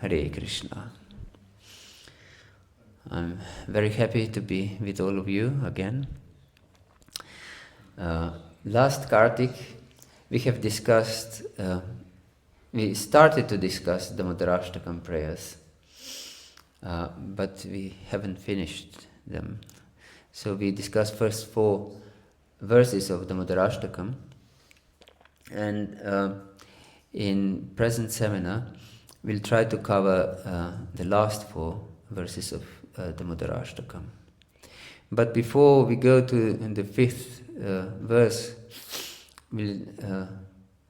Hare Krishna. I'm very happy to be with all of you again. Last Kartik, we have discussed, we started to discuss Dāmodarāṣṭaka prayers, but we haven't finished them. So we discussed first 4 verses of Dāmodarāṣṭaka, and in present seminar, we'll try to cover the last 4 verses of Dāmodarāṣṭaka. But before we go to the 5th verse, we'll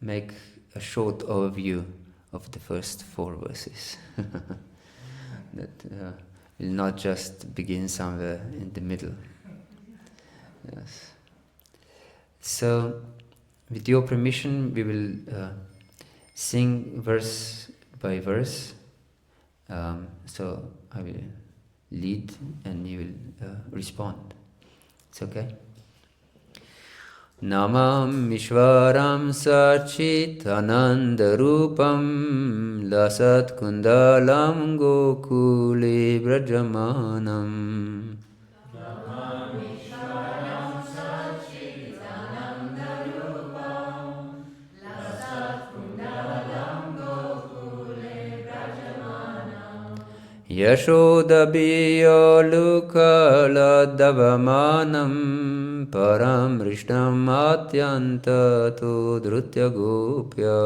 make a short overview of the first 4 verses. That will not just begin somewhere in the middle. Yes. So, with your permission, we will sing verse by verse. So I will lead and you will respond. It's okay? Namam Ishvaram Sachitananda Rupam Lasat Kundalam Gokule Brajamanam. Yashodabhiyalukaladavamanam param rishnam atyantato drutya gopya.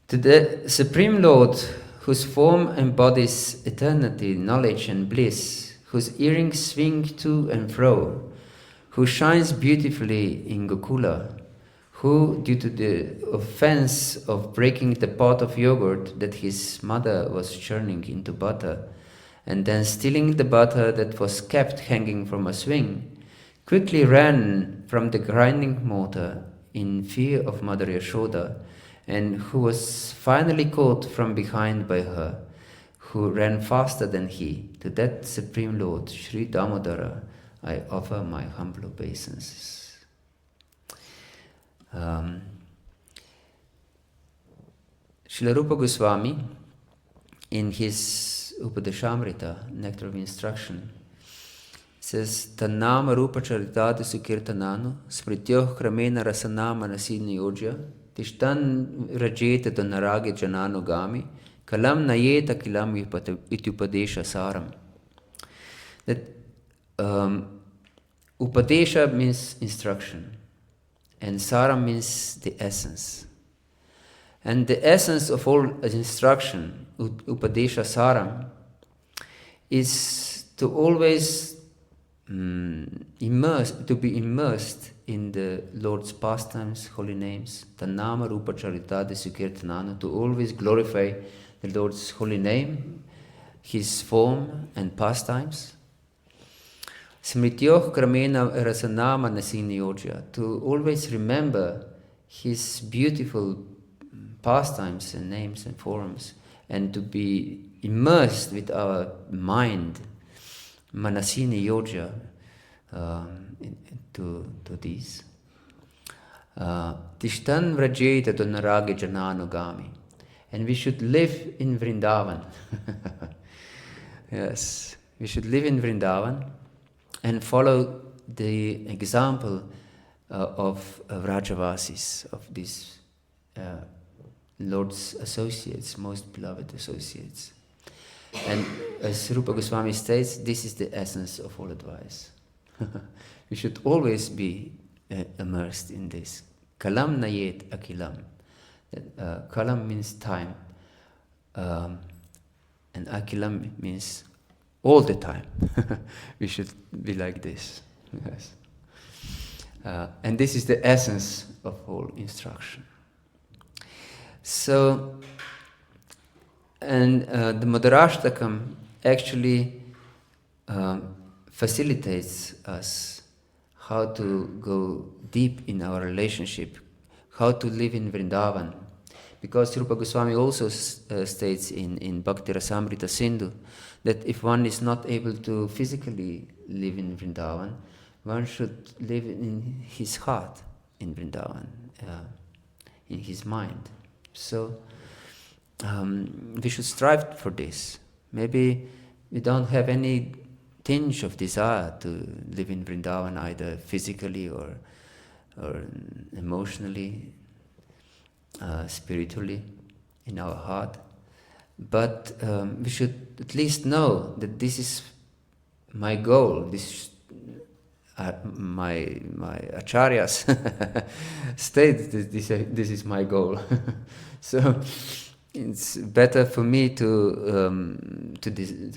To the Supreme Lord, whose form embodies eternity, knowledge and bliss, whose earrings swing to and fro, who shines beautifully in Gokula, who, due to the offense of breaking the pot of yogurt that his mother was churning into butter, and then stealing the butter that was kept hanging from a swing, quickly ran from the grinding mortar in fear of Mother Yashoda, and who was finally caught from behind by her, who ran faster than he. To that Supreme Lord, Sri Damodara, I offer my humble obeisances. Srila Rupa Goswami, in his Upadeshamrita, Nectar of Instruction, says, Tannama Rupa Charitadu Sukirtananu, Sprityoh Kramena Rasanama Nasini Yojya, Tishtan Rajeta Dhanarage Janano Gami, Kalam Nayeta Kilam Ityupadesha Saram. That Upadesha means instruction, and Saram means the essence. And the essence of all instruction, Upadesha Saram, is to always be immersed in the Lord's pastimes, holy names, Tannama Rupa Charitade Sukirtanana, to always glorify the Lord's holy name, His form and pastimes. Smrityoh Kramena Rasanama Nasini Yojya, to always remember His beautiful pastimes and names and forms, and to be immersed with our mind, Manasini Yojya, to these. Tishtan Vrajeta Dhanarage Jananugami. And we should live in Vrindavan. Yes, we should live in Vrindavan and follow the example of Vrajavasis, of these Lord's associates, most beloved associates. And as Rupa Goswami states, this is the essence of all advice. We should always be immersed in this. Kalam nayet akilam. Kalam means time, and akilam means all the time. We should be like this. Yes. And this is the essence of all instruction. So, and the Dāmodarāṣṭaka actually facilitates us how to go deep in our relationship, how to live in Vrindavan, because Rupa Goswami also states in Bhakti-rasamrita Sindhu that if one is not able to physically live in Vrindavan, one should live in his heart in Vrindavan, in his mind. So we should strive for this. Maybe we don't have any tinge of desire to live in Vrindavan, either physically or emotionally, spiritually, in our heart. But we should at least know that this is my goal. This my acharyas state that this is my goal. So it's better for me to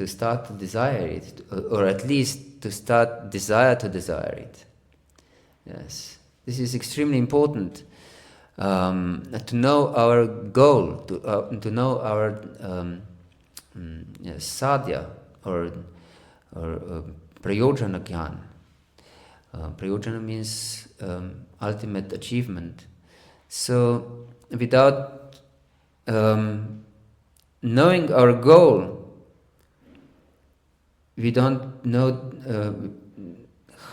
start to desire it, or at least to start desire to desire it. Yes, this is extremely important. To know our goal, to know our sadhya or prayojana gyan. Prayojana means ultimate achievement. So without knowing our goal, we don't know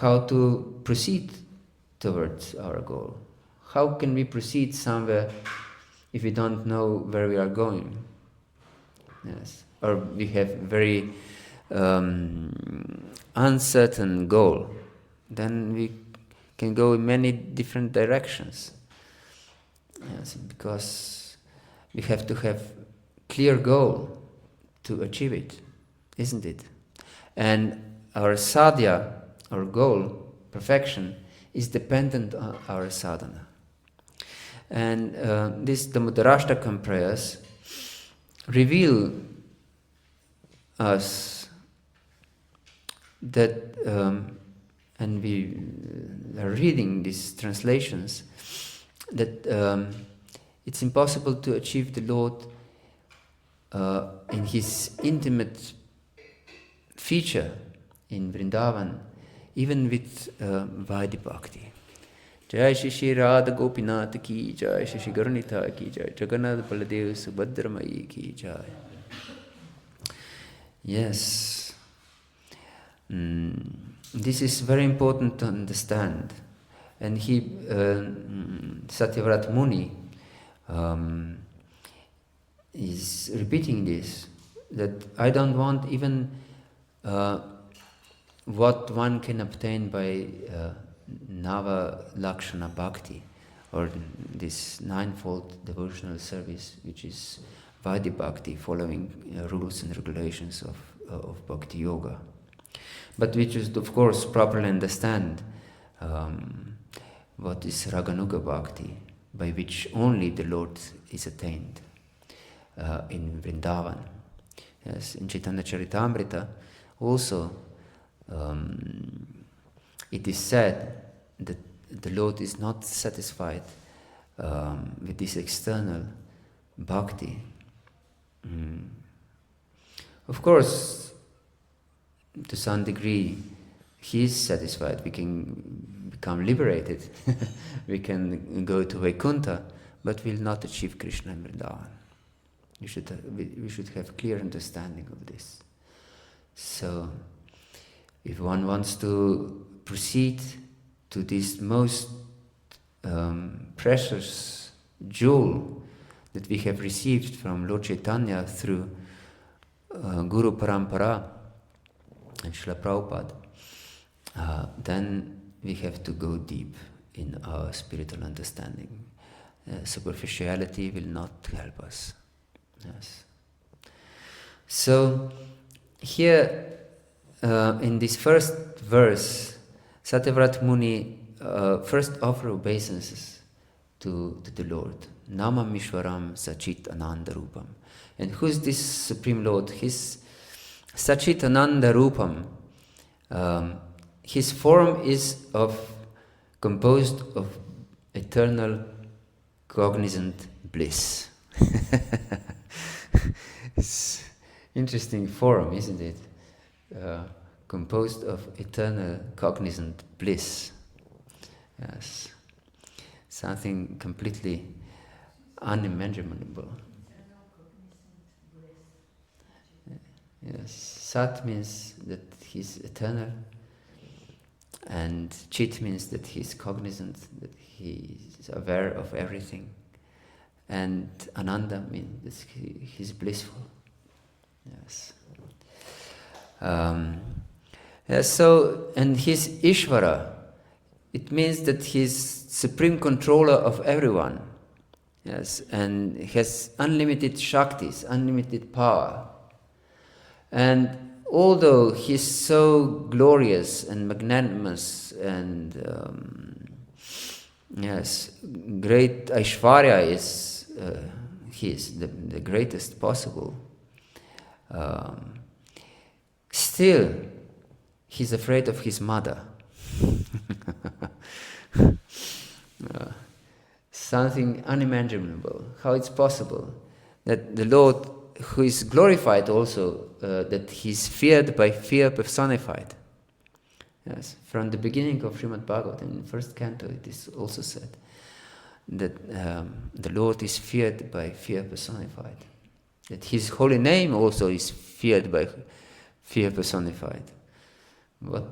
how to proceed towards our goal. How can we proceed somewhere if we don't know where we are going? Yes, or we have very uncertain goal. Then we can go in many different directions. Yes, because we have to have clear goal to achieve it, isn't it? And our sadhya, our goal, perfection, is dependent on our sadhana. And these Dāmodarāṣṭaka prayers reveal us that, and we are reading these translations, that it's impossible to achieve the Lord in His intimate feature in Vrindavan, even with Vaidhi Bhakti. Jai Shri Rādhā Gopinath ki jai, Shri Garuṇitha ki jai, Jagannath Baladev Subhadramayi ki jai. Yes, this is very important to understand. And Satyavrat Muni is repeating this, that I don't want even what one can obtain by Nava Lakshana Bhakti, or this ninefold devotional service, which is Vaidhi Bhakti, following rules and regulations of bhakti-yoga. But which is, of course, properly understand what is Raganuga Bhakti, by which only the Lord is attained in Vrindavan. Yes, in Chaitanya Charitamrita also it is said that the Lord is not satisfied with this external bhakti. Of course, to some degree, He is satisfied. We can become liberated. We can go to Vaikuntha, but will not achieve Krishna in Vrindavan. We should have clear understanding of this. So, if one wants to proceed to this most precious jewel that we have received from Lord Chaitanya through Guru Parampara and Srila Prabhupada, then we have to go deep in our spiritual understanding. Superficiality will not help us. Yes. So, here in this first verse, Satyavrat Muni first offers obeisances to the Lord. Namam Ishwaram Sachit Ananda Rupam. And who is this Supreme Lord? His Sachit Ananda Rupam. His form is composed of eternal cognizant bliss. It's interesting form, isn't it? Composed of eternal cognizant bliss. Yes, something completely unimaginable. Yes, Sat means that he's eternal, and Chit means that he's cognizant, that he's aware of everything, and Ananda means that he's blissful. Yes. So, and he's Ishvara. It means that he's supreme controller of everyone. Yes, and has unlimited shaktis, unlimited power. And although he's so glorious and magnanimous and great Aishwarya is his, the greatest possible, still he's afraid of his mother. Something unimaginable. How it's possible that the Lord, who is glorified also, that he's feared by fear personified. Yes, from the beginning of Srimad Bhagavatam, in the first canto, it is also said that the Lord is feared by fear personified. That his holy name also is feared by fear personified. What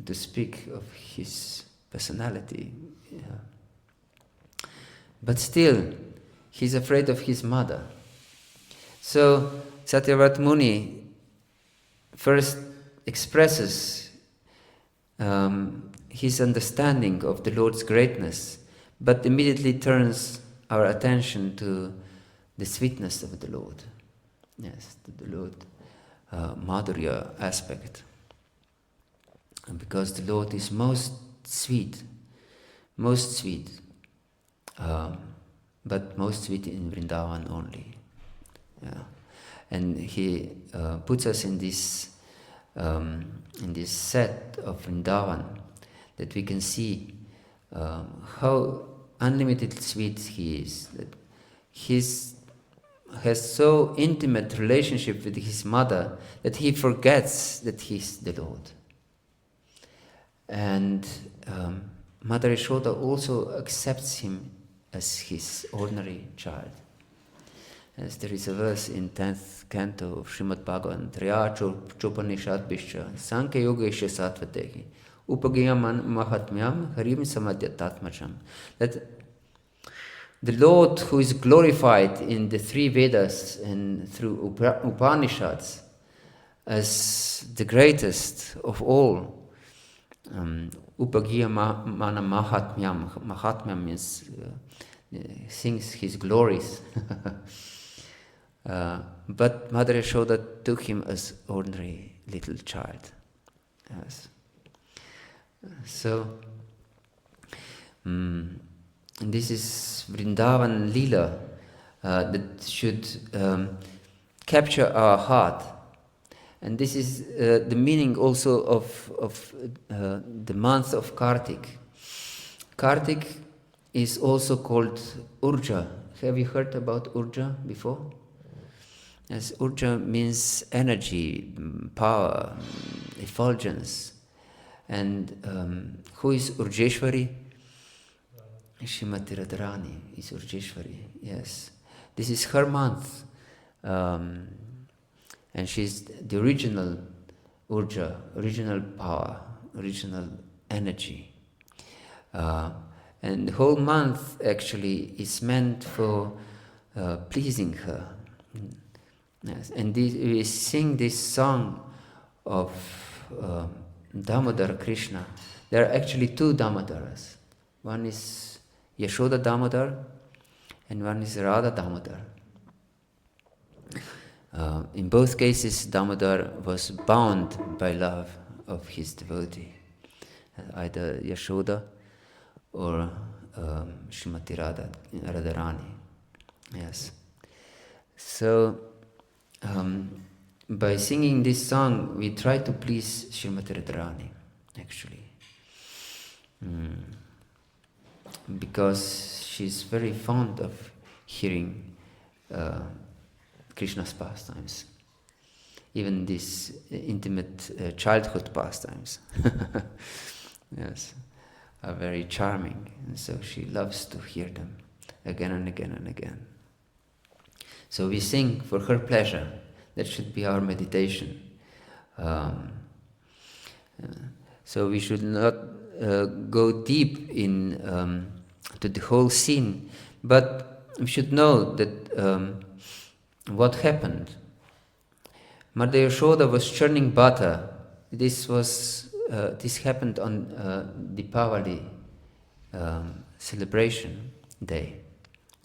to speak of his personality? Yeah. But still, he's afraid of his mother. So Satyavrata Muni first expresses his understanding of the Lord's greatness, but immediately turns our attention to the sweetness of the Lord. Yes, to the Lord Madhurya aspect. And because the Lord is most sweet, but most sweet in Vrindavan only. Yeah. And he puts us in this set of Vrindavan, that we can see how unlimited sweet he is. That he has so intimate relationship with his mother that he forgets that he's the Lord. And Mother Yashoda also accepts him as his ordinary child. As there is a verse in 10th canto of Srimad Bhagavatam, Traya Chopanishad Bishya, Sankhya Yogesha Sattvatehi, Upagiyam Mahatmyam, Harim Samadhyatatmacham. That the Lord, who is glorified in the three Vedas and through Upanishads as the greatest of all, Upagiya Mana Mahatmyam. Mahatmyam means sings his glories. But Mother Yashoda took him as ordinary little child. Yes. So, this is Vrindavan Leela that should capture our heart. And this is the meaning also of the month of Kārttika. Kārttika is also called Urja. Have you heard about Urja before? Yes, Urja means energy, power, effulgence. And who is Urjeshwari? Srimati Radharani is Urjeshwari, yes. This is her month. And she's the original Urja, original power, original energy. And the whole month actually is meant for pleasing her. Yes. And we sing this song of Damodar Krishna. There are actually two Damodaras. One is Yashoda Damodar and one is Radha Damodar. In both cases, Damodar was bound by love of his devotee, either Yashoda or Srimati Radharani. Yes. So, by singing this song, we try to please Srimati Radharani, actually. Because she's very fond of hearing Krishna's pastimes, even these intimate childhood pastimes. Yes, are very charming, and so she loves to hear them again and again and again. So we sing for her pleasure. That should be our meditation. So we should not go deep in to the whole scene, but we should know that what happened. Mother Yashoda was churning butter. This happened on Deepavali celebration day,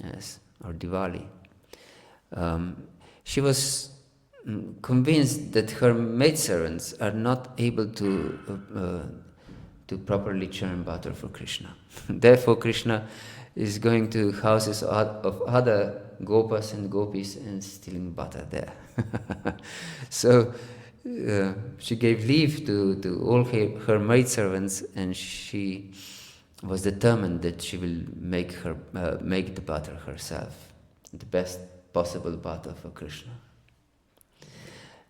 yes, or Diwali. She was convinced that her maidservants are not able to properly churn butter for Krishna. Therefore, Krishna is going to houses of other gopas and gopis and stealing butter there. So she gave leave to all her maidservants, and she was determined that she will make the butter herself, the best possible butter for Krishna.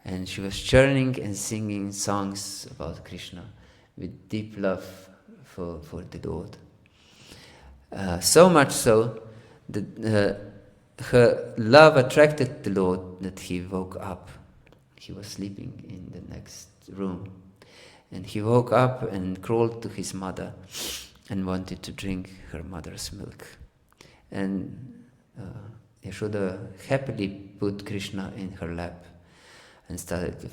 And she was churning and singing songs about Krishna with deep love for the Lord. So much so that her love attracted the Lord that he woke up. He was sleeping in the next room. And he woke up and crawled to his mother and wanted to drink her mother's milk. And Yashoda happily put Krishna in her lap and started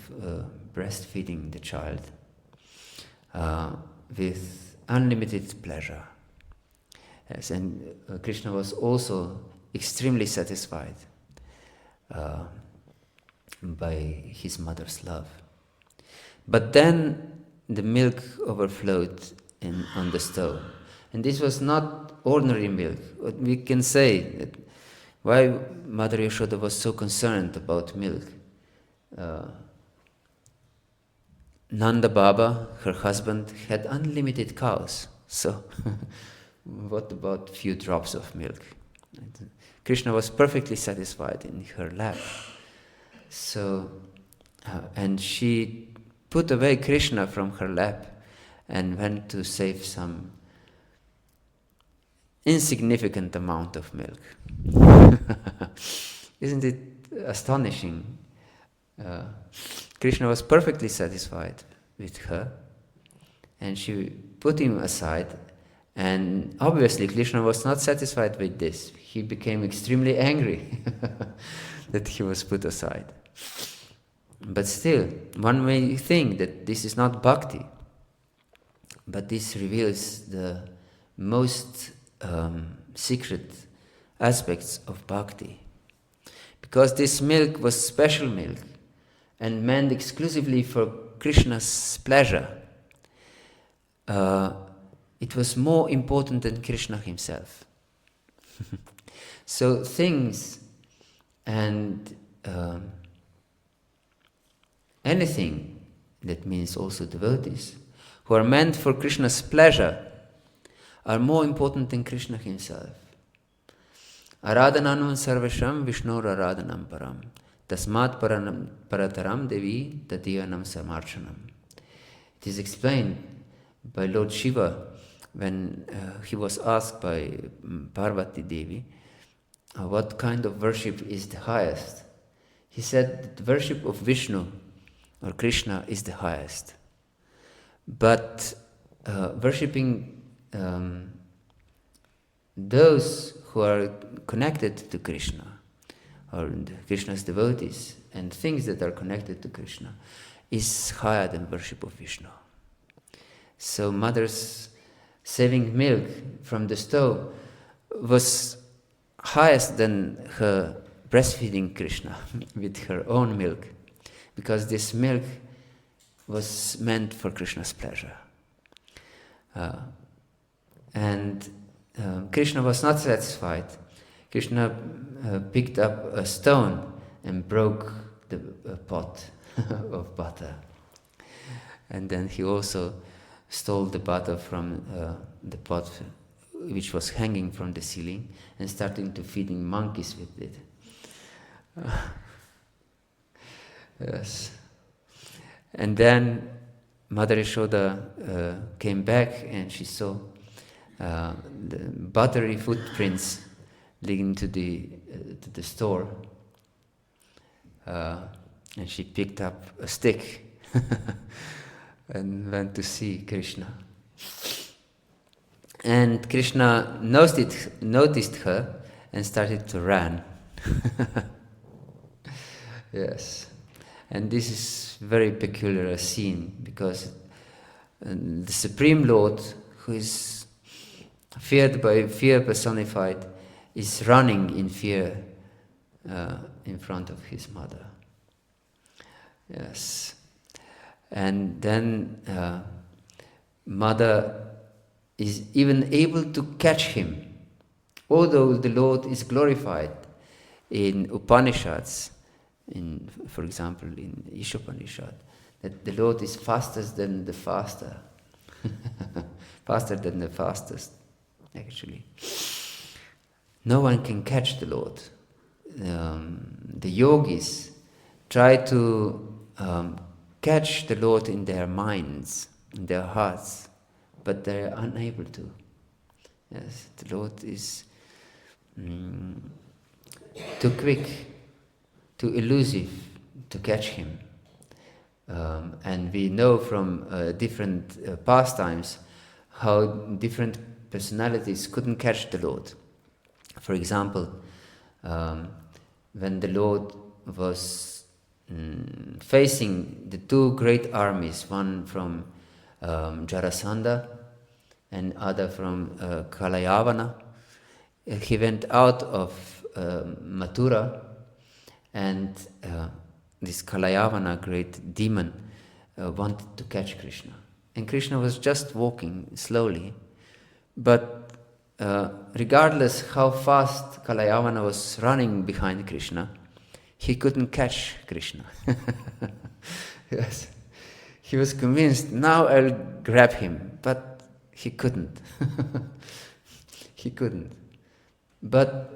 breastfeeding the child with unlimited pleasure. Yes, and Krishna was also extremely satisfied by his mother's love. But then the milk overflowed on the stove. And this was not ordinary milk. We can say that why Mother Yashoda was so concerned about milk. Nanda Baba, her husband, had unlimited cows. So what about few drops of milk? Krishna was perfectly satisfied in her lap. So, and she put away Krishna from her lap and went to save some insignificant amount of milk. Isn't it astonishing? Krishna was perfectly satisfied with her, and she put him aside, and obviously Krishna was not satisfied with this. He became extremely angry that he was put aside. But still, one may think that this is not bhakti, but this reveals the most secret aspects of bhakti. Because this milk was special milk and meant exclusively for Krishna's pleasure, it was more important than Krishna himself. So things and anything, that means also devotees, who are meant for Krishna's pleasure, are more important than Krishna himself. Aradhananam sarvasham Vishnur aradhanam param tasmat parataram devi tatiyanam samarchanam. It is explained by Lord Shiva when he was asked by Parvati Devi what kind of worship is the highest. He said that the worship of Vishnu or Krishna is the highest. But worshipping those who are connected to Krishna, or Krishna's devotees, and things that are connected to Krishna, is higher than worship of Vishnu. So Mother's saving milk from the stove was highest than her breastfeeding Krishna with her own milk, because this milk was meant for Krishna's pleasure. And Krishna was not satisfied. Krishna picked up a stone and broke the pot of butter. And then he also stole the butter from the pot which was hanging from the ceiling and started to feeding monkeys with it. Yes. And then Mother Yashoda came back and she saw the buttery footprints leading to the store, and she picked up a stick and went to see Krishna. And Krishna noticed her and started to run. Yes, and this is very peculiar scene, because the Supreme Lord, who is feared by fear personified, is running in fear in front of his mother. Yes, and then mother is even able to catch him, although the Lord is glorified in Upanishads, for example in Ishopanishad, that the Lord is faster than the faster, faster than the fastest, actually. No one can catch the Lord. The yogis try to catch the Lord in their minds, in their hearts, but they are unable to. Yes, the Lord is too quick, too elusive to catch him. And we know from different pastimes how different personalities couldn't catch the Lord. For example, when the Lord was facing the two great armies, one from Jarasandha and other from Kalayavana, he went out of Mathura, and this Kalayavana, great demon, wanted to catch Krishna. And Krishna was just walking slowly, but regardless how fast Kalayavana was running behind Krishna, he couldn't catch Krishna. Yes. He was convinced, now I'll grab him, but he couldn't. He couldn't. But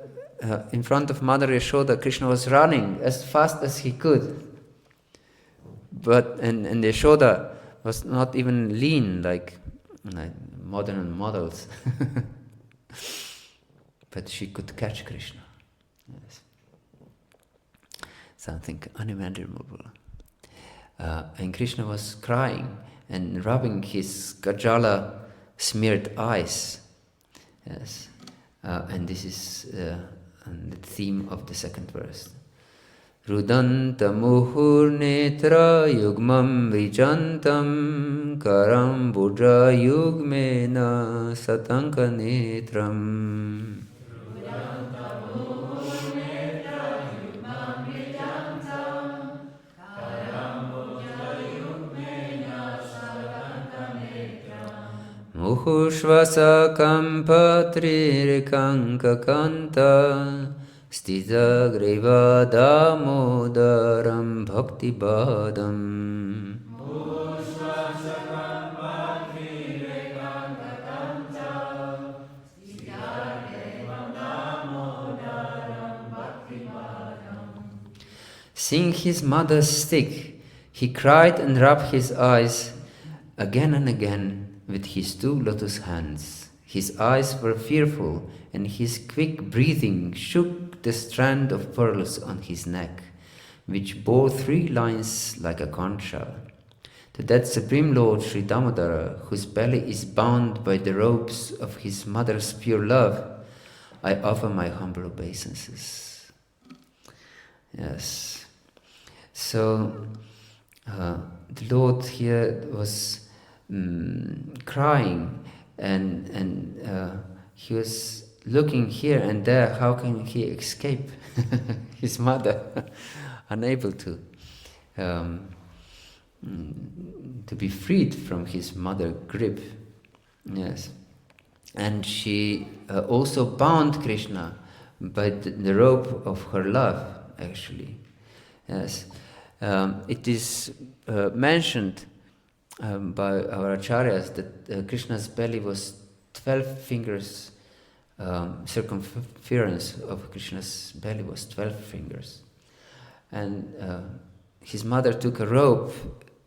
in front of Mother Yashoda, Krishna was running as fast as he could. But and Yashoda was not even lean like modern models. But she could catch Krishna. Yes. Something unimaginable. And Krishna was crying and rubbing his Kajala smeared eyes. Yes. And this is the theme of the second verse. Rudanta muhur netra yugmam vijantam karam buddha yugmena satanka netram. Muhushvasa kampatrirkanka kanta stita griva Dāmodaram bhakti-badam. Muhushvasa kampatrirkanka kanta stita griva Dāmodaram bhakti-badam. Seeing his mother's stick, he cried and rubbed his eyes again and again with his two lotus hands. His eyes were fearful, and his quick breathing shook the strand of pearls on his neck, which bore 3 lines like a conch shell. To that Supreme Lord Sri Damodara, whose belly is bound by the ropes of his mother's pure love, I offer my humble obeisances. Yes. So, the Lord here was crying, and he was looking here and there. How can he escape his mother? Unable to be freed from his mother grip. Yes, and she also bound Krishna by the rope of her love. Actually, yes, it is mentioned by our acharyas that Krishna's belly was 12 fingers, circumference of Krishna's belly was 12 fingers. And his mother took a rope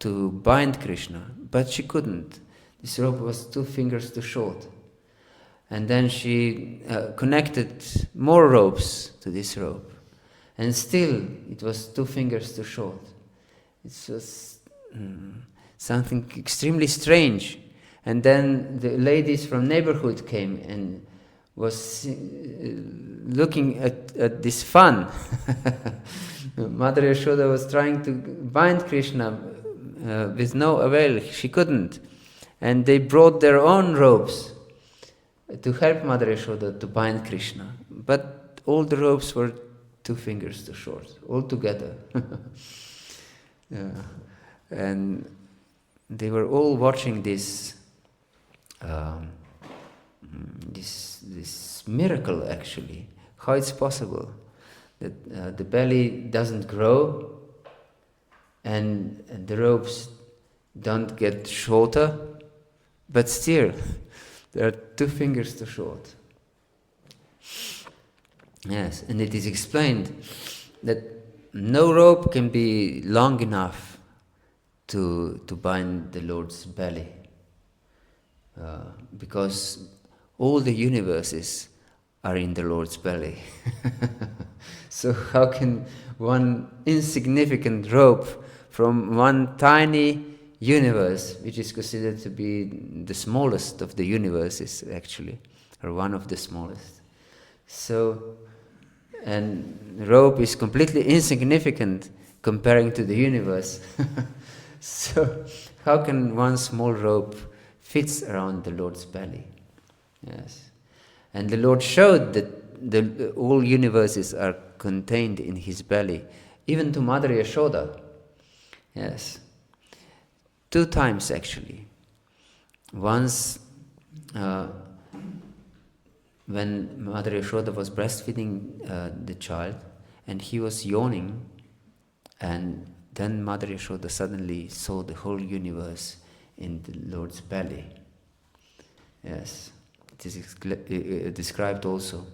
to bind Krishna, but she couldn't. This rope was 2 fingers too short. And then she connected more ropes to this rope. And still, it was 2 fingers too short. It was something extremely strange. And then the ladies from neighborhood came and was looking at this fun. Mother Yashoda was trying to bind Krishna with no avail. She couldn't. And they brought their own ropes to help Mother Yashoda to bind Krishna. But all the ropes were 2 fingers too short, all together. And they were all watching this this miracle, actually. How it's possible that the belly doesn't grow and the ropes don't get shorter, but still there are 2 fingers too short. Yes, and it is explained that no rope can be long enough to bind the Lord's belly, because all the universes are in the Lord's belly. So how can one insignificant rope from one tiny universe, which is considered to be the smallest of the universes actually, or one of the smallest. So, and rope is completely insignificant comparing to the universe. So how can one small rope fits around the Lord's belly? Yes. And the Lord showed that all universes are contained in his belly, even to Mother Yashoda. Yes. 2 times actually. Once when Mother Yashoda was breastfeeding the child and he was yawning, and then Mother Yashoda suddenly saw the whole universe in the Lord's belly. Yes. It is described also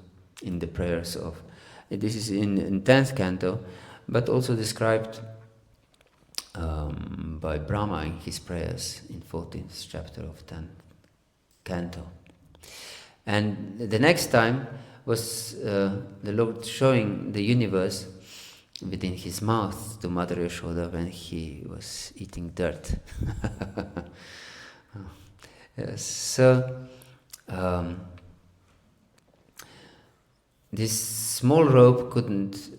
in the prayers of, this is in 10th canto, but also described by Brahma in his prayers in 14th chapter of 10th canto. And the next time was the Lord showing the universe within his mouth to Mother Yashoda when he was eating dirt. Yes, so this small rope couldn't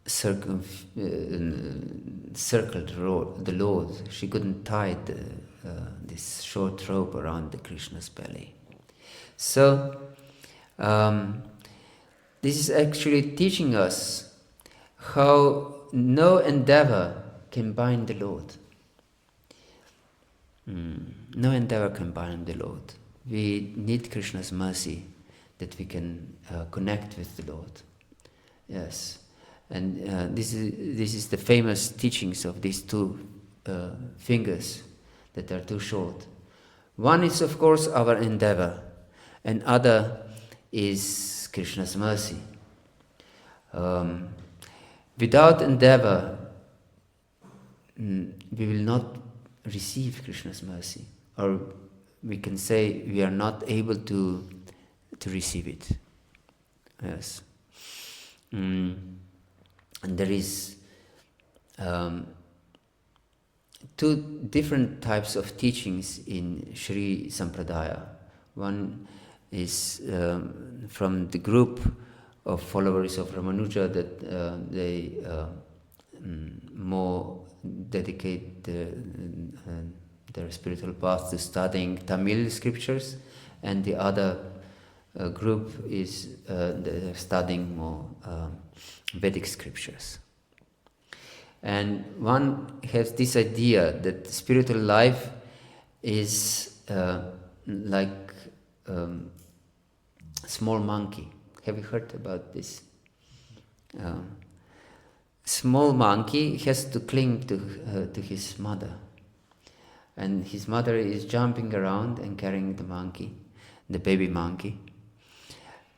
circle the Lord. She couldn't tie this short rope around the Krishna's belly. So this is actually teaching us how no endeavor can bind the Lord. No endeavor can bind the Lord. We need Krishna's mercy that we can connect with the Lord. Yes, and this is the famous teachings of these 2 fingers that are too short. One is, of course, our endeavor, and other is Krishna's mercy. Without endeavor, we will not receive Krishna's mercy, or we can say we are not able to receive it. Yes. And there is 2 different types of teachings in Sri Sampradaya. One is from the group of followers of Ramanuja that they more dedicate their spiritual path to studying Tamil scriptures, and the other group is they're studying more Vedic scriptures. And one has this idea that spiritual life is like small monkey. Have you heard about this? Small monkey has to cling to his mother, and his mother is jumping around and carrying the monkey, the baby monkey.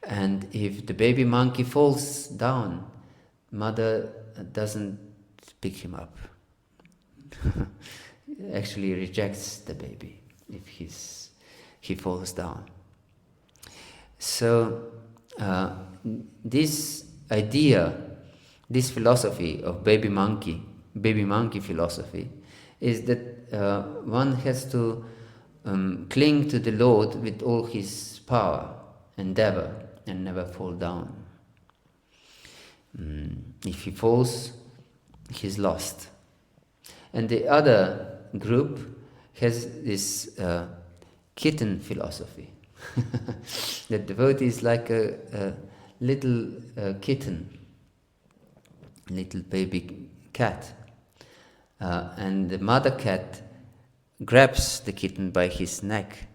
And if the baby monkey falls down, mother doesn't pick him up. Actually rejects the baby if he falls down. So this idea, this philosophy of baby monkey philosophy, is that one has to cling to the Lord with all his power, endeavor, and never fall down. If he falls, he's lost. And the other group has this kitten philosophy. The devotee is like a little kitten, little baby cat. And the mother cat grabs the kitten by his neck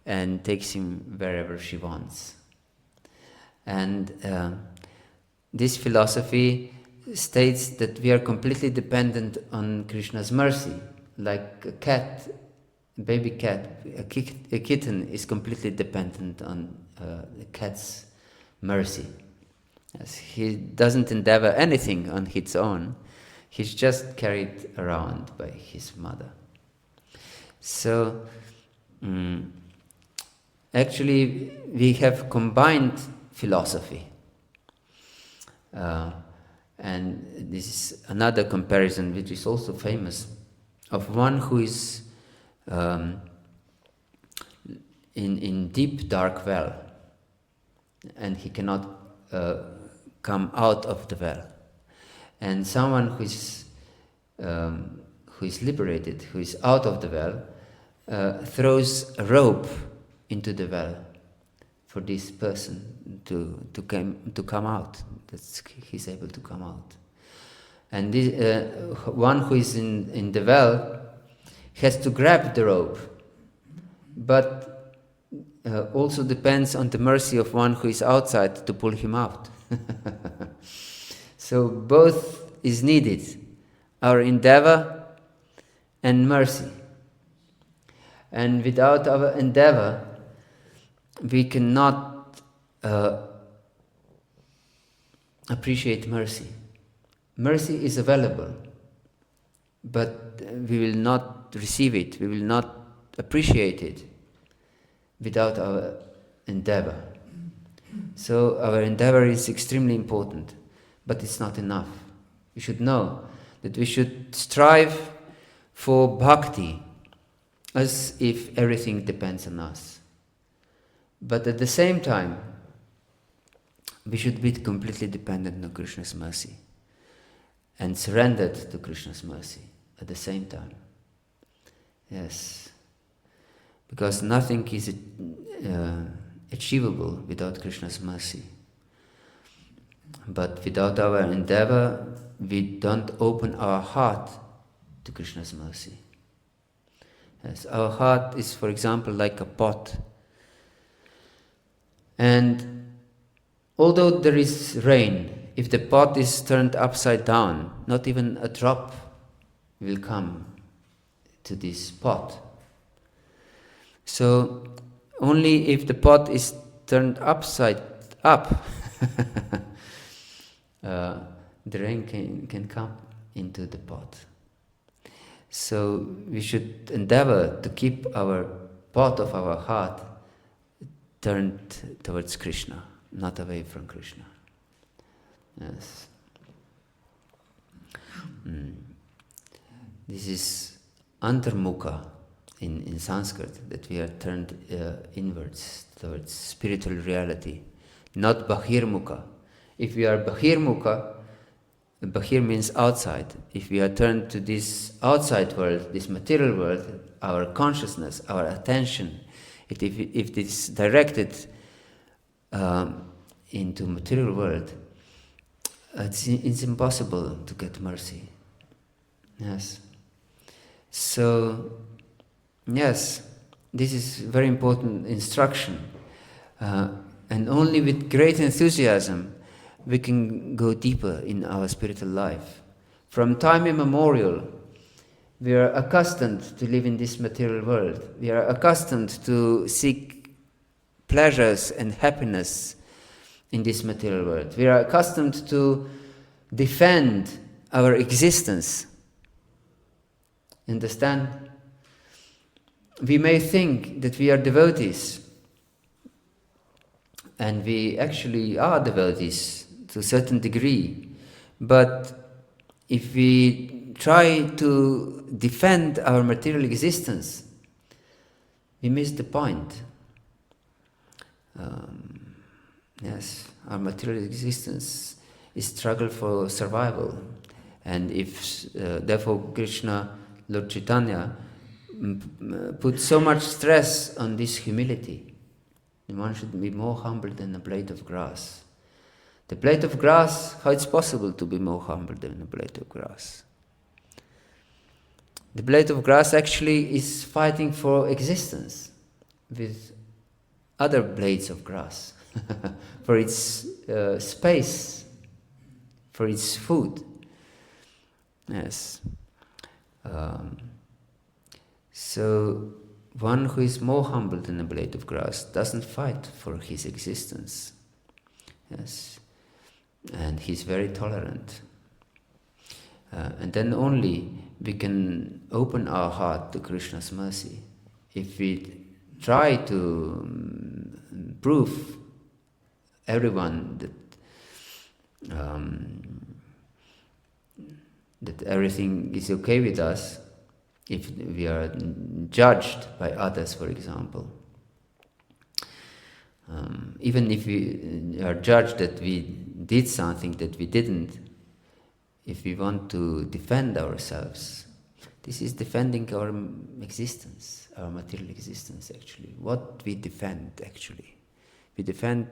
and takes him wherever she wants. And this philosophy states that we are completely dependent on Krishna's mercy. Like a cat, a baby cat, a kitten is completely dependent on the cat's mercy. As he doesn't endeavor anything on its own, he's just carried around by his mother. So, actually, we have combined philosophy. And this is another comparison which is also famous, of one who is in deep dark well, and he cannot come out of the well, and someone who is liberated, who is out of the well, throws a rope into the well for this person to come out. That he's able to come out. And this, one who is in the well has to grab the rope, but also depends on the mercy of one who is outside to pull him out. So both is needed, our endeavor and mercy. And without our endeavor, we cannot appreciate mercy. Mercy is available, but we will not receive it, we will not appreciate it without our endeavor. So our endeavor is extremely important, but it's not enough. We should know that we should strive for bhakti as if everything depends on us. But at the same time, we should be completely dependent on Krishna's mercy and surrendered to Krishna's mercy at the same time. Yes. Because nothing is achievable without Krishna's mercy. But without our endeavor, we don't open our heart to Krishna's mercy. Yes, our heart is, for example, like a pot. And although there is rain, if the pot is turned upside down, not even a drop will come to this pot. So only if the pot is turned upside up, the rain can come into the pot. So we should endeavor to keep our pot of our heart turned towards Krishna, not away from Krishna. Yes. This is antarmukha in Sanskrit, that we are turned inwards towards spiritual reality, not bahirmukha. If we are bahirmukha, bahir means outside. If we are turned to this outside world, this material world, our consciousness, our attention, if it is directed into material world, it's impossible to get mercy. Yes. So, yes, this is very important instruction. And only with great enthusiasm we can go deeper in our spiritual life. From time immemorial, we are accustomed to live in this material world. We are accustomed to seek pleasures and happiness in this material world. We are accustomed to defend our existence. Understand? We may think that we are devotees, and we actually are devotees to a certain degree. But if we try to defend our material existence, we miss the point. Yes, our material existence is struggle for survival, and if therefore Krishna, Lord Chaitanya, put so much stress on this humility. One should be more humble than a blade of grass. The blade of grass, how it's possible to be more humble than a blade of grass? The blade of grass actually is fighting for existence with other blades of grass, for its space, for its food. Yes. So one who is more humble than a blade of grass doesn't fight for his existence. Yes. And he's very tolerant. And then only we can open our heart to Krishna's mercy. If we try to prove everyone that everything is okay with us, if we are judged by others, for example, even if we are judged that we did something that we didn't, if we want to defend ourselves, this is defending our existence, our material existence actually. What we defend actually? We defend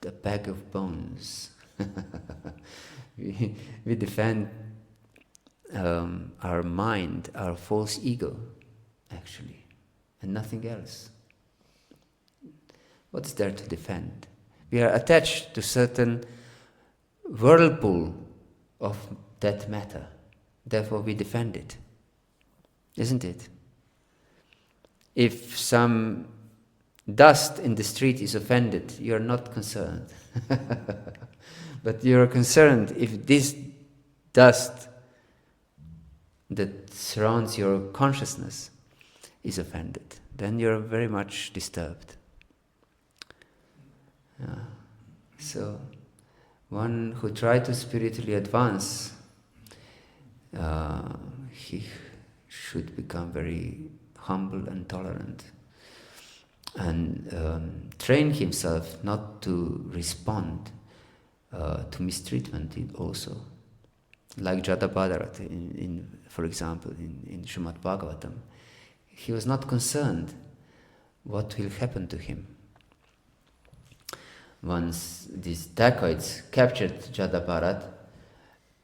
a bag of bones. we defend our mind, our false ego, actually, and nothing else. What's there to defend? We are attached to certain whirlpool of that matter. Therefore we defend it. Isn't it? If some dust in the street is offended, you are not concerned. But you are concerned if this dust that surrounds your consciousness is offended. Then you are very much disturbed. So, one who tries to spiritually advance, he should become very humble and tolerant, and train himself not to respond to mistreatment also. Like Jadabhadra, for example, in Srimad Bhagavatam, he was not concerned what will happen to him. Once these dacoits captured Jadabharat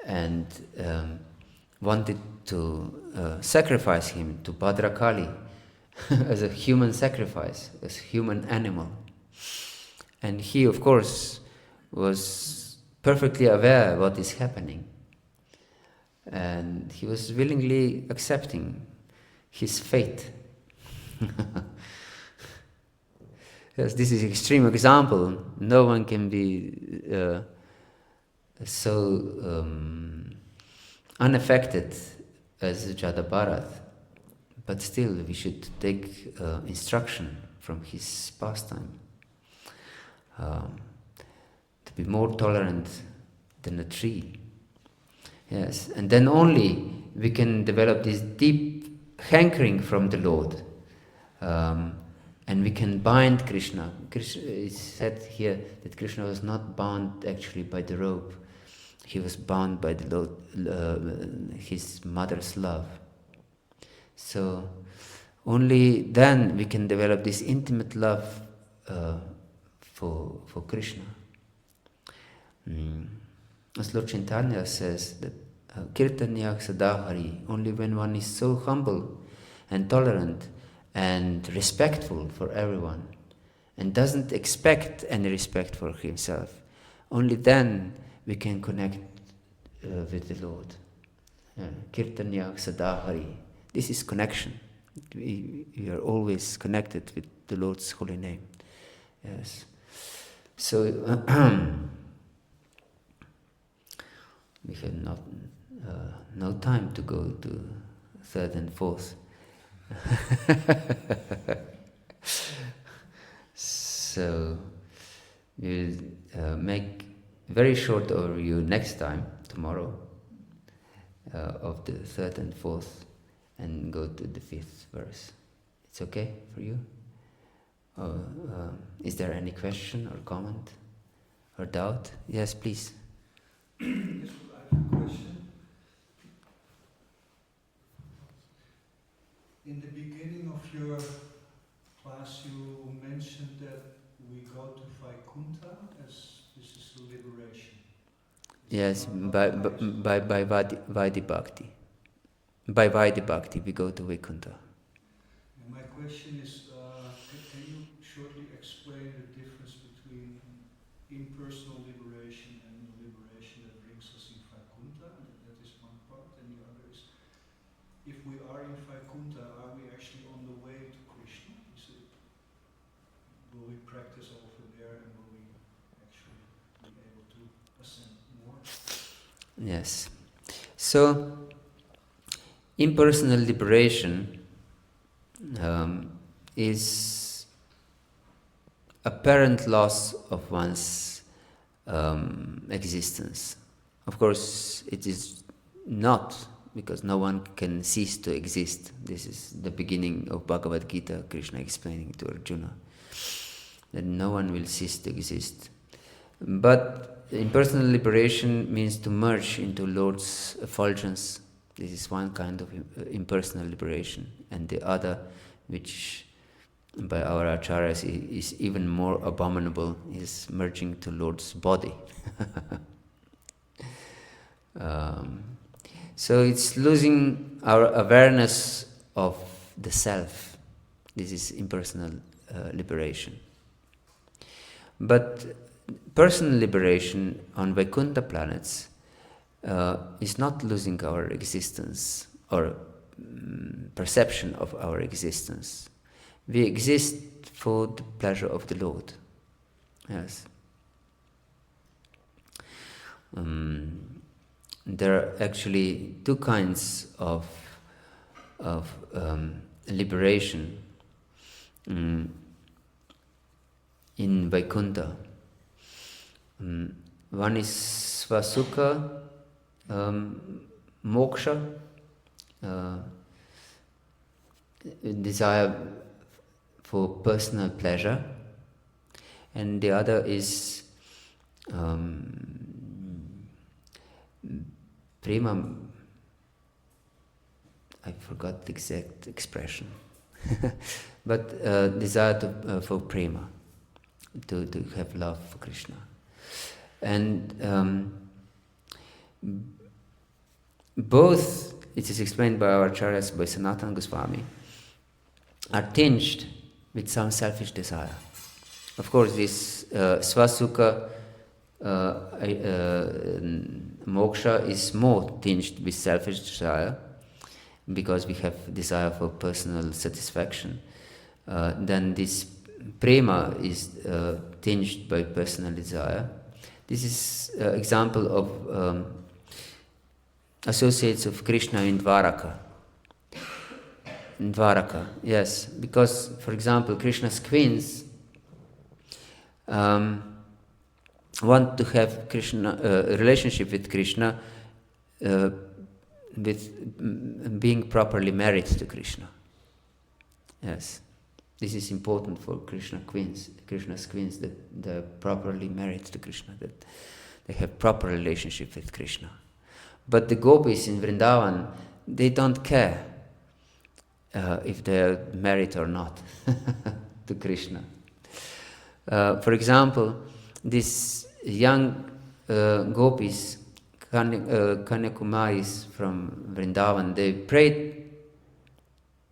and wanted to sacrifice him to Bhadrakali as a human sacrifice, as a human animal. And he, of course, was perfectly aware what is happening. And he was willingly accepting his fate. Yes, this is an extreme example. No one can be so unaffected as Jadabharat. But still, we should take instruction from his pastime. To be more tolerant than a tree. Yes, and then only we can develop this deep hankering from the Lord. And we can bind Krishna. It's said here that Krishna was not bound actually by the rope. He was bound by the Lord, his mother's love. So only then we can develop this intimate love for Krishna. As Lord Chaitanya says that Kirtanyak Sadahari, only when one is so humble and tolerant and respectful for everyone and doesn't expect any respect for himself, only then we can connect with the Lord. Kirtanyak Sadahari. This is connection. We are always connected with the Lord's holy name. Yes. So we have no time to go to third and fourth. So We'll make very short overview next time, tomorrow, of the third and fourth, and go to the fifth verse. It's okay for you? Is there any question or comment or doubt? Yes, please. Yes, I have a question. In the beginning of your class, you mentioned that we go to Vaikuntha as this is the liberation. Yes, by Vaidhi Bhakti. By Vaidhi Bhakti, we go to Vaikuntha. And my question is, can you shortly explain the difference between impersonal liberation and the liberation that brings us in Vaikuntha? That is one part, and the other is, if we are in Vaikuntha, are we actually on the way to Krishna? Will we practice over there, and will we actually be able to ascend more? Yes. So, impersonal liberation is apparent loss of one's existence. Of course, it is not, because no one can cease to exist. This is the beginning of Bhagavad Gita, Krishna explaining to Arjuna that no one will cease to exist. But impersonal liberation means to merge into Lord's effulgence. This is one kind of impersonal liberation, and the other, which by our acharyas is even more abominable, is merging to Lord's body. So it's losing our awareness of the self. This is impersonal liberation. But personal liberation on Vaikuntha planets is not losing our existence or perception of our existence. We exist for the pleasure of the Lord. Yes. There are actually two kinds of liberation in Vaikuntha. One is svasukha, moksha, desire for personal pleasure, and the other is prema. I forgot the exact expression, but desire for prema, to have love for Krishna. And both, it is explained by our acharyas, by Sanatana Goswami, are tinged with some selfish desire. Of course, this svasukha moksha is more tinged with selfish desire, because we have desire for personal satisfaction. Then this prema is tinged by personal desire. This is example of associates of Krishna in Dvaraka. In Dvaraka, yes, because, for example, Krishna's queens want to have Krishna relationship with Krishna with being properly married to Krishna. Yes, this is important for Krishna's queens, that they're properly married to Krishna, that they have proper relationship with Krishna. But the gopis in Vrindavan, they don't care if they're married or not to Krishna. For example, these young gopis, Kanyakumaris from Vrindavan, they prayed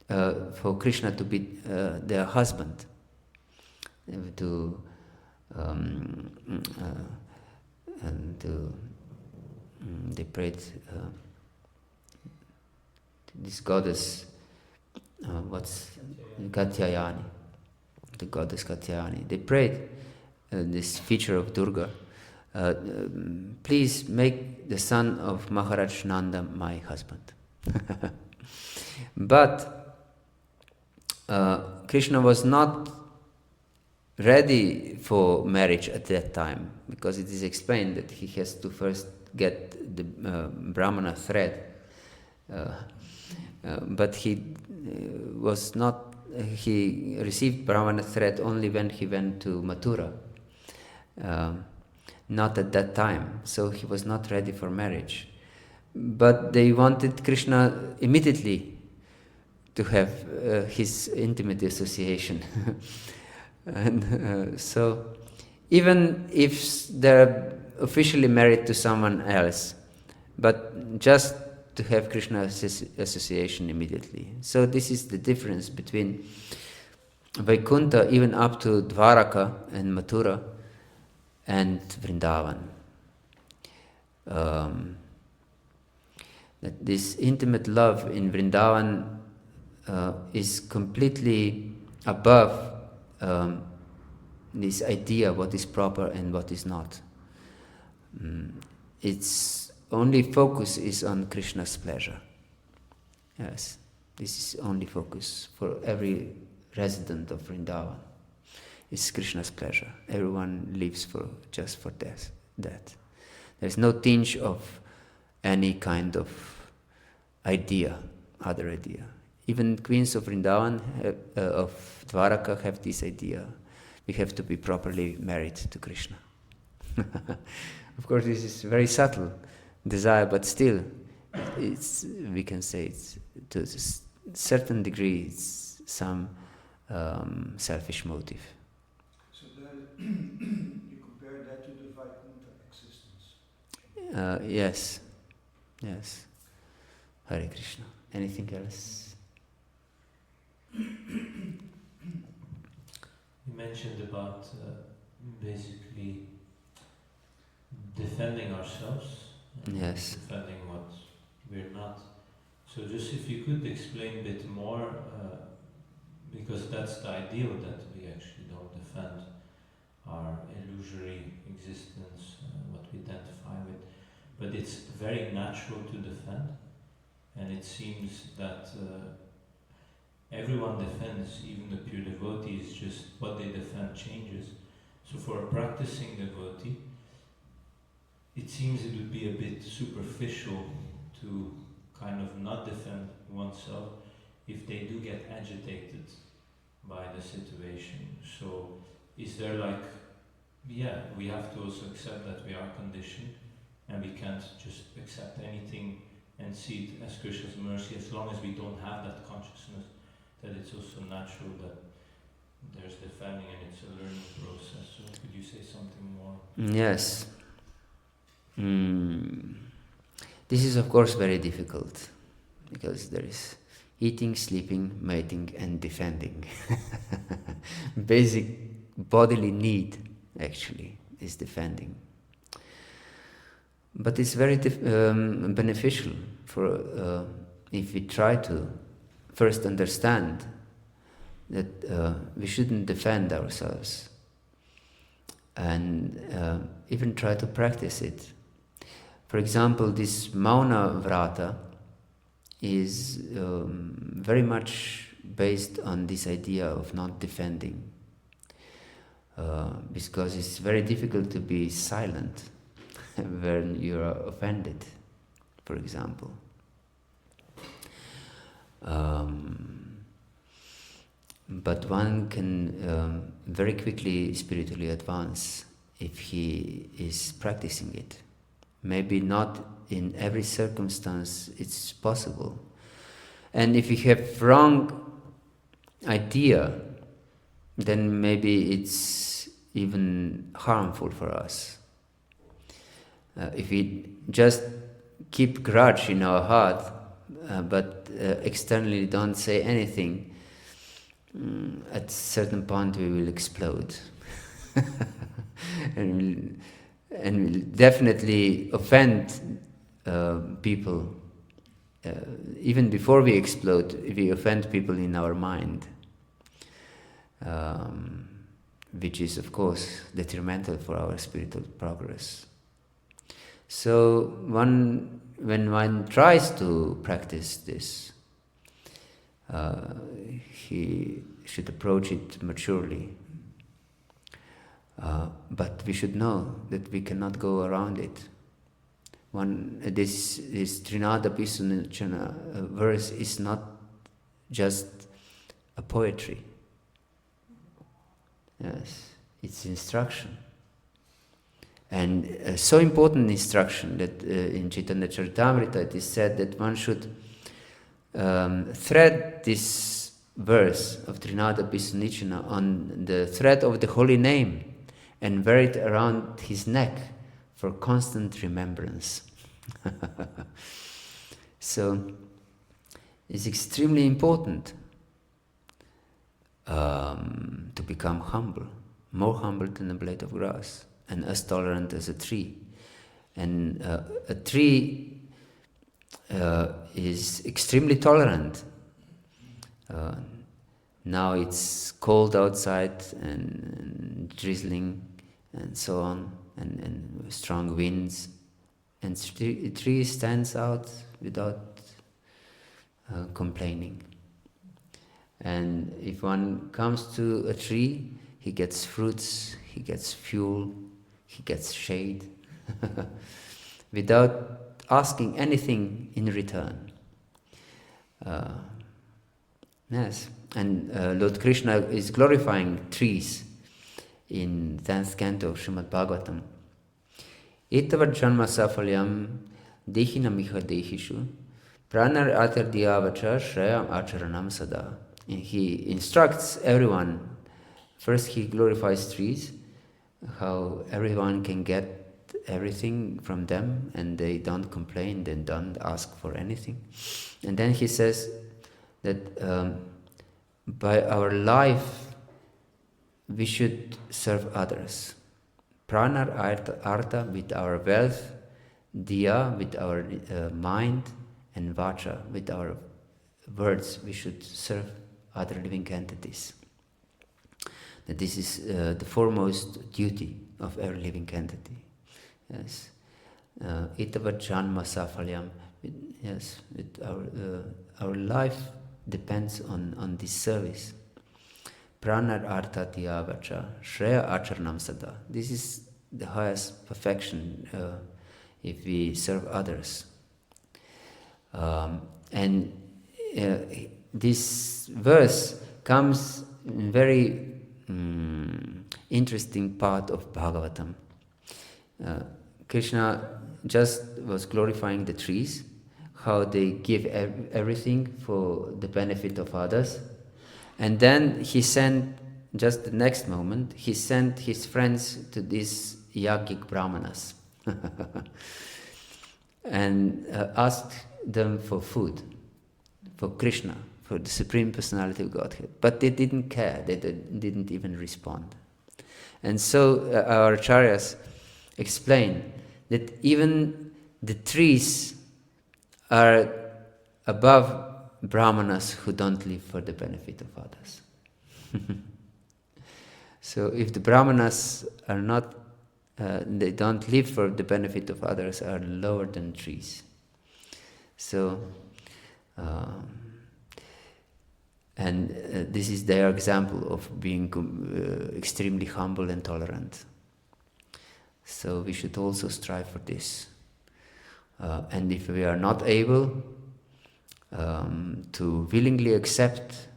for Krishna to be their husband, they prayed to this goddess, Katyayani, the goddess Katyayani. They prayed this feature of Durga, please make the son of Maharaj Nanda my husband. But Krishna was not ready for marriage at that time, because it is explained that he has to first get the Brahmana thread. But he was not, he received Brahmana thread only when he went to Mathura. Not at that time, so he was not ready for marriage. But they wanted Krishna immediately to have his intimate association. And so, even if they're officially married to someone else, but just to have Krishna association immediately. So this is the difference between Vaikuntha, even up to Dvaraka and Mathura, and Vrindavan. That this intimate love in Vrindavan is completely above this idea what is proper and what is not. Its only focus is on Krishna's pleasure. Yes, this is only focus for every resident of Vrindavan. It's Krishna's pleasure. Everyone lives just for that. There's no tinge of any kind of other idea. Even queens of Vrindavan, of Dvaraka, have this idea. We have to be properly married to Krishna. Of course, this is very subtle desire, but still, we can say it's to a certain degree, it's some selfish motive. So you compare that to the Vaikuntha existence? Yes. Hare Krishna. Anything else? You mentioned about basically defending ourselves, Yes. defending what we're not. So just if you could explain a bit more, because that's the ideal, that we actually don't defend our illusory existence, what we identify with, but it's very natural to defend, and it seems that everyone defends, even the pure devotees, just what they defend changes. So for a practicing devotee, it seems it would be a bit superficial to kind of not defend oneself if they do get agitated by the situation. So is there we have to also accept that we are conditioned and we can't just accept anything and see it as Krishna's mercy, as long as we don't have that consciousness that it's also natural that there's defending and it's a learning process. So could you say something more? Yes. This is of course very difficult, because there is eating, sleeping, mating and defending. Basic bodily need actually is defending. But it's very beneficial for if we try to first understand that we shouldn't defend ourselves, and even try to practice it. For example, this Mauna Vrata is very much based on this idea of not defending, because it's very difficult to be silent when you are offended, for example. But one can very quickly spiritually advance if he is practicing it. Maybe not in every circumstance it's possible. And if we have wrong idea, then maybe it's even harmful for us. If we just keep grudge in our heart, but externally don't say anything, at a certain point we will explode. and we'll definitely offend people. Even before we explode, we offend people in our mind, which is of course detrimental for our spiritual progress. So when one tries to practice this, he should approach it maturely. But we should know that we cannot go around it. This Trinada Pisunicana verse is not just a poetry. Yes, it's instruction. And so important instruction that in Chaitanya Charitamrita it is said that one should thread this verse of Trinada Pisunicana on the thread of the holy name and wear it around his neck for constant remembrance. So it's extremely important to become humble, more humble than a blade of grass, and as tolerant as a tree. And a tree is extremely tolerant. Now it's cold outside and drizzling and so on, and strong winds. And a tree stands out without complaining. And if one comes to a tree, he gets fruits, he gets fuel, he gets shade, without asking anything in return. Yes, and Lord Krishna is glorifying trees in 10th canto of Srimad Bhagavatam. Etavat janma safalyam dehinam iha dehishu pranar atardiyavacha shreyam acharanam sada. And he instructs everyone. First he glorifies trees, how everyone can get everything from them and they don't complain, they don't ask for anything. And then he says that by our life we should serve others. Pranar artha with our wealth, diya with our mind, and vacha with our words we should serve other living entities. That this is the foremost duty of every living entity. Yes, itavat janma safalyam. Yes, our life depends on this service. Pranar artha tiyavacha shreya acharnam sada. This is the highest perfection if we serve others. And this verse comes in very interesting part of Bhagavatam. Krishna just was glorifying the trees, how they give everything for the benefit of others. And then he sent, just the next moment, he sent his friends to these Yagic Brahmanas and asked them for food, for Krishna, for the Supreme Personality of Godhead. But they didn't care, they didn't even respond. And so our acharyas explain that even the trees are above Brahmanas who don't live for the benefit of others. So if the Brahmanas are not, they don't live for the benefit of others, are lower than trees. So, and this is their example of being extremely humble and tolerant. So we should also strive for this. And if we are not able to willingly accept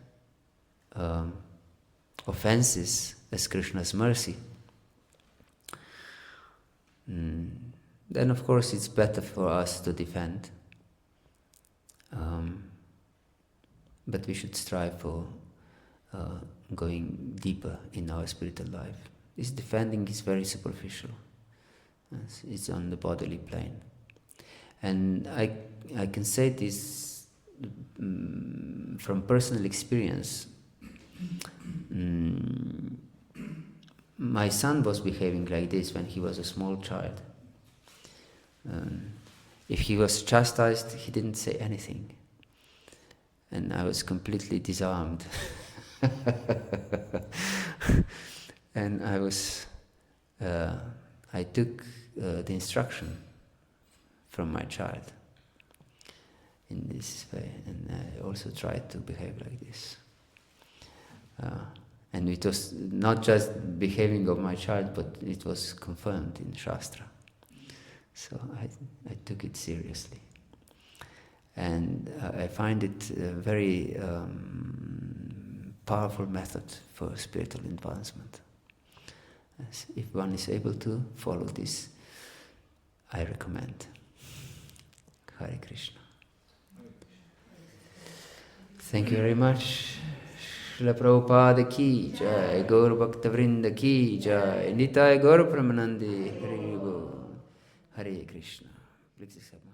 offenses as Krishna's mercy, then of course it's better for us to defend. But we should strive for going deeper in our spiritual life. This defending is very superficial. It's on the bodily plane. And I can say this from personal experience. My son was behaving like this when he was a small child. If he was chastised, he didn't say anything. And I was completely disarmed. And I took the instruction from my child in this way, and I also tried to behave like this. And it was not just behaving of my child, but it was confirmed in Shastra. So I took it seriously. And I find it a very powerful method for spiritual advancement. As if one is able to follow this, I recommend. Hare Krishna. Thank you very much. Srila Prabhupada ki jai, Gaur Bhakta Vrinda ki jai, Nitai Gaur Pramanandi, Hare Krishna. Please accept